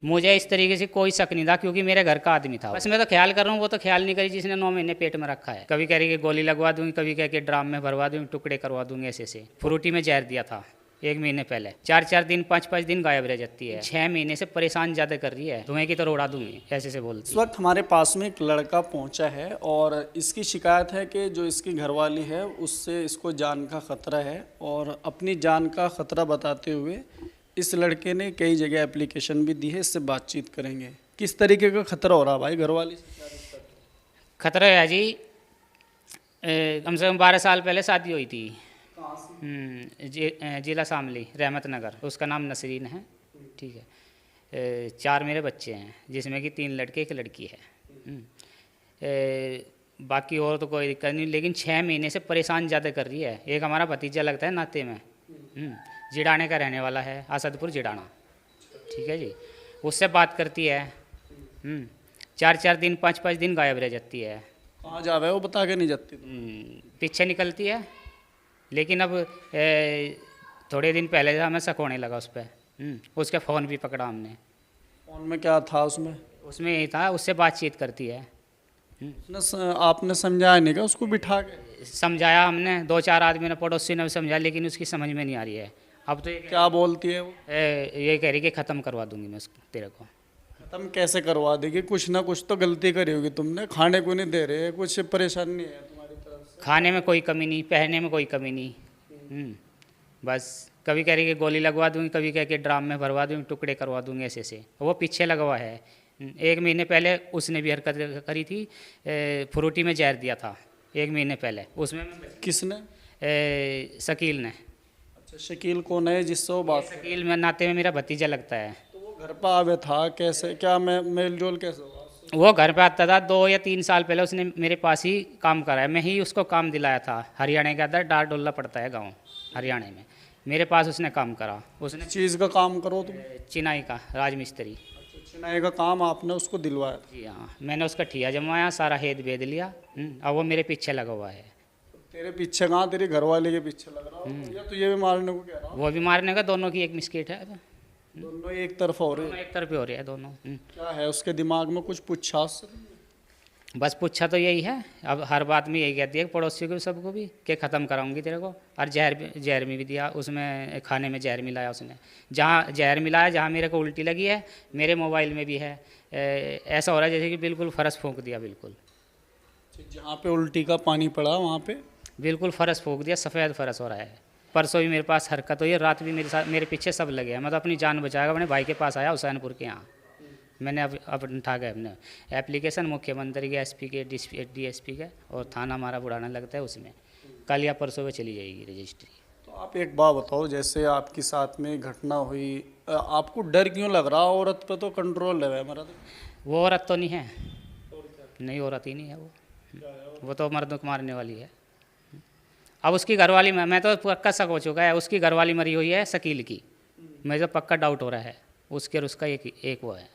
मुझे इस तरीके से कोई शक नहीं था क्योंकि मेरे घर का आदमी था। बस मैं तो ख्याल कर रहा हूँ, वो तो ख्याल नहीं करी जिसने 9 महीने पेट में रखा है। कभी कह रही कि गोली लगवा दूंगी, कभी कह के ड्राम में भरवा दूंगी, टुकड़े करवा दूंगी। ऐसे फ्रूटी में जहर दिया था 1 महीने पहले। 4-4 दिन 5-5 दिन गायब रह जाती है। 6 महीने से परेशान ज़्यादा कर रही है। धुएं की तरह उड़ा दूंगी, ऐसे से बोलती। इस वक्त हमारे पास में एक लड़का पहुंचा है और इसकी शिकायत है कि जो इसकी घरवाली है उससे इसको जान का खतरा है, और अपनी जान का खतरा बताते हुए इस लड़के ने कई जगह एप्लीकेशन भी दी है। इससे बातचीत करेंगे। किस तरीके का खतरा हो रहा भाई घरवाली से? खतरा है जी, कम से कम 12 साल पहले शादी हुई थी। जिला शामली, रहमत नगर। उसका नाम नसरीन है, ठीक है। 4 मेरे बच्चे हैं, जिसमें कि 3 लड़के 1 लड़की है। बाकी और तो कोई दिक्कत नहीं, लेकिन 6 महीने से परेशान ज़्यादा कर रही है। एक हमारा भतीजा लगता है नाते में, जिड़ाने का रहने वाला है, असदपुर जिड़ाना, ठीक है जी। उससे बात करती है, 4-4 दिन 5-5 दिन गायब रह जाती है। कहाँ जावे वो बता के नहीं जाती? पीछे निकलती है, लेकिन अब थोड़े दिन पहले से हमें शक होने लगा उस पर। उसका फ़ोन भी पकड़ा हमने। फ़ोन में क्या था उसमें? उसमें यही था, उससे बातचीत करती है। आपने समझाया नहीं क्या उसको बिठा के? समझाया हमने, 2-4 आदमी ने, पड़ोसी ने भी समझाया, लेकिन उसकी समझ में नहीं आ रही है। अब तो ये क्या बोलती है वो? ये कह रही कि ख़त्म करवा दूंगी मैं उसको, तेरे को। खत्म कैसे करवा देगी? कुछ ना कुछ तो गलती करी होगी तुमने। खाने को नहीं दे रहे, कुछ परेशानी है तुम्हारी तरफ से? खाने में कोई कमी नहीं, पहनने में कोई कमी नहीं। बस कभी कह रही कि गोली लगवा दूंगी, कभी कह के ड्राम में भरवा दूंगी, टुकड़े करवा दूंगी। ऐसे वो पीछे लगा हुआ है। 1 महीने पहले उसने भी हरकत करी थी। फ्रूटी में जहर दिया था 1 महीने पहले। उसमें किसने? शकील ने। अच्छा, शकील कौन है जिससे वो बात? शकील में नाते में मेरा भतीजा लगता है। तो वो घर पर आवे था कैसे? क्या मेल जोल कैसे हुआ? वो घर पे आता था 2 या 3 साल पहले। उसने मेरे पास ही काम करा है, मैं ही उसको काम दिलाया था। हरियाणा के अंदर डार डोला पड़ता है गाँव हरियाणा में, मेरे पास उसने काम करा। उसने चीज़ का काम करो तुम? चिनाई का राजमिस्त्री। चिनाई का काम आपने उसको दिलवाया? जी हाँ, मैंने उसका ठिया जमाया, सारा हेद भेद लिया। अब वो मेरे पीछे लगा हुआ है। तेरे पीछे कहाँ, तेरी घरवाले के पीछे लग रहा हो या तो ये भी मारने को कह रहा हो? वो भी मारने का, दोनों की एक मिस्केट है। दोनों एक तरफ हो रहे दोनों एक तरफ ही हो रही है दोनों। क्या है उसके दिमाग में? कुछ पूछा? बस पूछा तो यही है। अब हर बात में यही कहती है, पड़ोसियों को सबको भी, कि ख़त्म कराऊंगी तेरे को। और जहर में भी दिया, उसमें खाने में जहर मिलाया उसने। जहाँ जहर मिलाया, जहाँ मेरे को उल्टी लगी है, मेरे मोबाइल में भी है। ऐसा हो रहा है जैसे कि बिल्कुल फरस फूंक दिया, बिल्कुल। जहाँ पे उल्टी का पानी पड़ा वहाँ पे बिल्कुल फरस फूंक दिया, सफ़ेद फरस हो रहा है। परसों भी मेरे पास हरकत हुई है, रात भी मेरे साथ, मेरे पीछे सब लगे हैं। मैं तो अपनी जान बचाएगा, अपने भाई के पास आया हुसैनपुर के यहाँ। मैंने अब उठा के अपने एप्लीकेशन मुख्यमंत्री के, एसपी के, डीएसपी के, और थाना हमारा बुढ़ाना लगता है, उसमें कल या परसों में चली जाएगी रजिस्ट्री। तो आप एक बात बताओ, जैसे आपके साथ में घटना हुई, आपको डर क्यों लग रहा? औरत पे तो कंट्रोल है हमारा। वो औरत तो नहीं है, नहीं औरत ही नहीं है वो तो मर्द को मारने वाली है। अब उसकी घरवाली, मैं तो पक्का शक हो चुका है, उसकी घरवाली मरी हुई है शकील की। मुझे तो पक्का डाउट हो रहा है उसके और उसका एक वो है।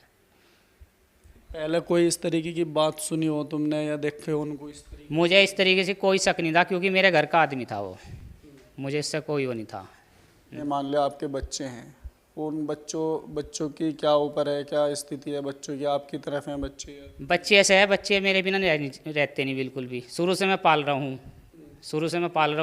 पहले कोई इस तरीके की बात सुनी हो तुमने या देखे हो उनको इस तरीके? मुझे इस तरीके से कोई शक नहीं था क्योंकि मेरे घर का आदमी था वो। मुझे इससे कोई वो नहीं था। मान लिया आपके बच्चे हैं, उन बच्चों की क्या ऊपर है, क्या स्थिति है बच्चों की? आपकी तरफ हैं बच्चे? बच्चे ऐसे है, बच्चे मेरे बिना रहते नहीं बिल्कुल भी। शुरू से मैं पाल रहा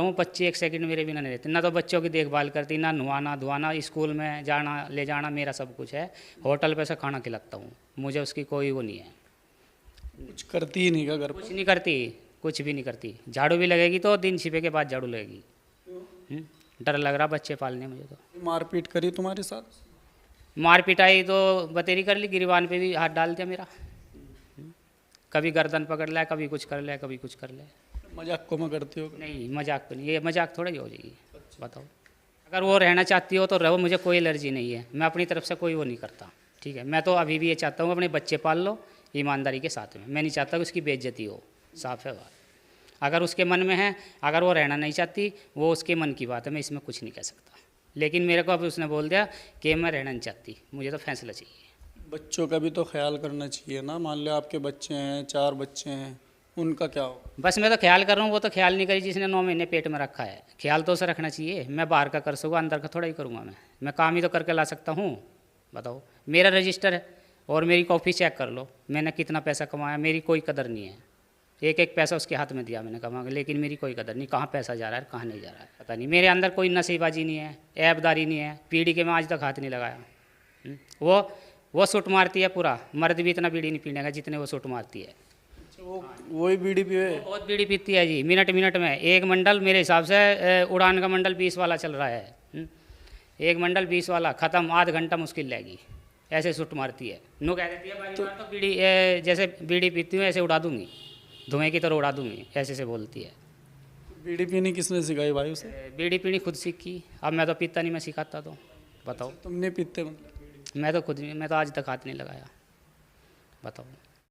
हूँ। बच्चे 1 सेकंड मेरे बिना नहीं रहते। ना तो बच्चों की देखभाल करती, ना नहवाना धुआना, स्कूल में जाना ले जाना मेरा सब कुछ है। होटल पे से खाना खिलाता हूँ, मुझे उसकी कोई वो नहीं है। कुछ करती ही नहीं क्या घर पर? कुछ नहीं करती, कुछ भी नहीं करती। झाड़ू भी लगेगी तो दिन छिपे के बाद झाड़ू लगेगी। डर लग रहा बच्चे पालने मुझे तो। मारपीट करी तुम्हारे साथ? मार पिटाई तो बतेरी कर ली, गिरबान पे भी हाथ डाल दिया मेरा। कभी गर्दन पकड़ लिया, कभी कुछ कर लिया, कभी कुछ कर लिया। मजाक को मैं करती हो? नहीं, मजाक तो नहीं, ये मजाक थोड़ा ही हो जाएगी। बताओ, अगर वो रहना चाहती हो तो रहो, मुझे कोई एलर्जी नहीं है। मैं अपनी तरफ से कोई वो नहीं करता, ठीक है। मैं तो अभी भी ये चाहता हूँ अपने बच्चे पाल लो ईमानदारी के साथ में। मैं नहीं चाहता कि उसकी बेइज्जती हो, साफ है बात। अगर उसके मन में है, अगर वो रहना नहीं चाहती, वो उसके मन की बात है, मैं इसमें कुछ नहीं कह सकता। लेकिन मेरे को अभी उसने बोल दिया कि मैं रहना नहीं चाहती, मुझे तो फैसला चाहिए। बच्चों का भी तो ख्याल करना चाहिए ना। मान लिया आपके बच्चे हैं, 4 बच्चे हैं, उनका क्या हो? बस मैं तो ख्याल कर रहा हूँ, वो तो ख्याल नहीं करी जिसने 9 महीने पेट में रखा है। ख्याल तो उसे रखना चाहिए। मैं बाहर का कर सकूँगा, अंदर का थोड़ा ही करूँगा। मैं काम ही तो करके ला सकता हूँ। बताओ, मेरा रजिस्टर है और मेरी कॉपी चेक कर लो, मैंने कितना पैसा कमाया, मेरी कोई कदर नहीं है। एक एक पैसा उसके हाथ में दिया मैंने कमा के, लेकिन मेरी कोई कदर नहीं, कहाँ पैसा जा रहा है कहाँ नहीं जा रहा है पता नहीं। मेरे अंदर कोई नशेबाजी नहीं है, ऐबदारी नहीं है, बीड़ी के मैं आज तक हाथ नहीं लगाया। वो सूट मारती है पूरा, मर्द भी इतना बीड़ी नहीं पीने का जितने वो सूट मारती है। वो वही बीड़ी पिए? बहुत बीड़ी पीती है जी, मिनट मिनट में एक मंडल। मेरे हिसाब से उड़ान का मंडल 20 वाला चल रहा है, एक मंडल 20 वाला ख़त्म, आध घंटा मुश्किल लगेगी, ऐसे सूट मारती है। नो कह देती है भाई तो बीड़ी जैसे बीड़ी पीती हूँ ऐसे उड़ा दूंगी, धुएं की तरह उड़ा दूंगी, ऐसे से बोलती है। बीड़ी पीनी किसने सिखाई भाई उसे? बीड़ी पीनी खुद सीखी, अब मैं तो पीता नहीं, मैं सिखाता तो बताओ। तुमने पीते मतलब? मैं तो खुद, मैं तो आज तक हाथ नहीं लगाया, बताओ।